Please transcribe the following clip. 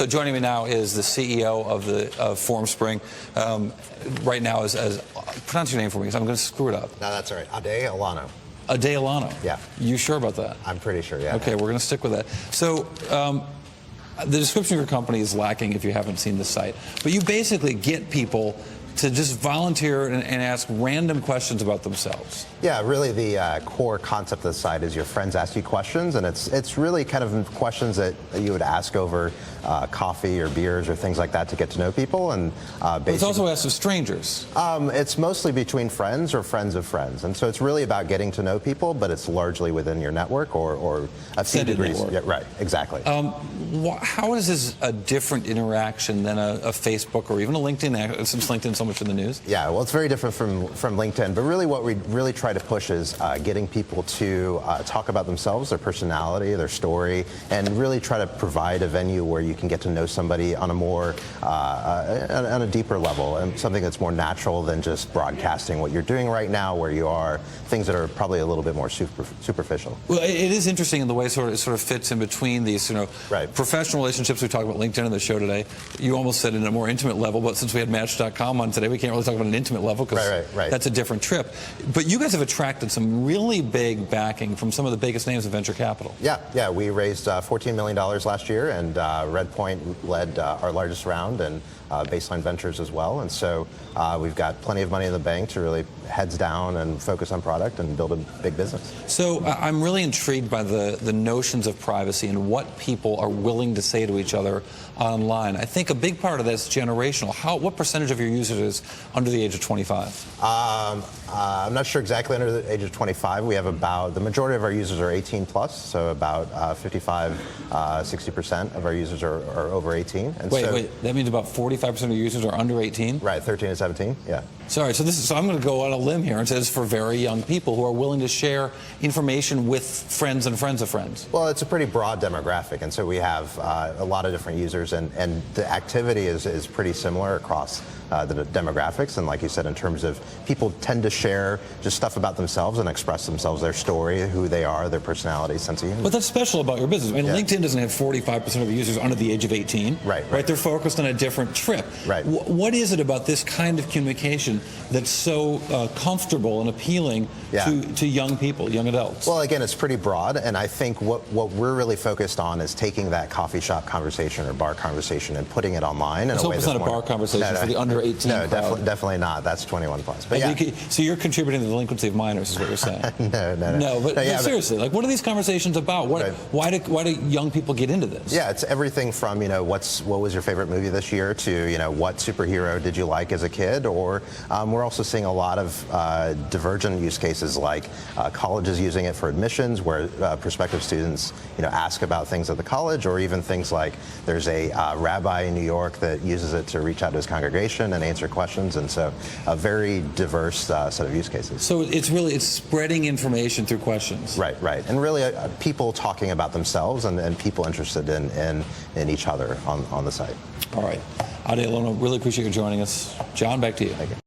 So joining me now is the CEO of Formspring. Right now, pronounce your name for me because I'm going to screw it up. No, that's all right. Ade Olonoh. Ade Olonoh. Yeah. You sure about that? I'm pretty sure, yeah. Okay, we're going to stick with that. So the description of your company is lacking if you haven't seen the site. But you basically get people to just volunteer and ask random questions about themselves. Yeah, really the core concept of the site is your friends ask you questions, and it's really kind of questions that you would ask over coffee or beers or things like that to get to know people. And it's also asked of strangers. It's mostly between friends or friends of friends, and so it's really about getting to know people, but it's largely within your network or a few degrees. Yeah, right, exactly. How is this a different interaction than a Facebook or even a LinkedIn, since LinkedIn's so much in the news? Yeah, well, it's very different from LinkedIn, but really what we really try to push is getting people to talk about themselves, their personality, their story, and really try to provide a venue where you can get to know somebody on a more, on a deeper level, and something that's more natural than just broadcasting what you're doing right now, where you are, things that are probably a little bit more superficial. Well, it is interesting in the way it sort of fits in between these, right. Professional relationships. We talked about LinkedIn on the show today. You almost said in a more intimate level, but since we had Match.com on today, we can't really talk about an intimate level because right. That's a different trip. But you guys have attracted some really big backing from some of the biggest names of venture capital. Yeah. We raised $14 million last year, and Redpoint led our largest round, and Baseline Ventures as well. And so we've got plenty of money in the bank to really heads down and focus on product and build a big business. So I'm really intrigued by the notions of privacy and what people are willing to say to each other online. I think a big part of that is generational. What percentage of your users is under the age of 25? I'm not sure exactly under the age of 25. We have the majority of our users are 18 plus, so about 60% of our users are over 18. And wait, that means about 45% of your users are under 18? Right, 13 to 17, yeah. Sorry, so I'm going to go on a limb here and say this is for very young people who are willing to share information with friends and friends of friends. Well, it's a pretty broad demographic, and so we have a lot of different users, and the activity is pretty similar across the demographics. And like you said, in terms of people tend to share just stuff about themselves and express themselves, their story, who they are, their personality, sense of humor. But that's special about your business. I mean, LinkedIn doesn't have 45% of the users under the age of 18. Right. They're focused on a different trip. Right. What is it about this kind of communication that's so comfortable and appealing to young people, young adults? Well, again, it's pretty broad, and I think what we're really focused on is taking that coffee shop conversation or bar conversation and putting it online in a way that's not a bar conversation for the under 18 No, crowd. definitely not. That's 21 plus. But yeah. So you're contributing to the delinquency of minors, is what you're saying? No, but seriously, like, what are these conversations about? Why do young people get into this? Yeah, it's everything from what was your favorite movie this year to what superhero did you like as a kid, or we're also seeing a lot of divergent use cases like colleges using it for admissions, where prospective students ask about things at the college, or even things like there's a rabbi in New York that uses it to reach out to his congregation and answer questions, and so a very diverse set of use cases. So it's spreading information through questions. Right, and really people talking about themselves and people interested in each other on the site. All right. Ade Olonoh, really appreciate you joining us. John, back to you. Thank you.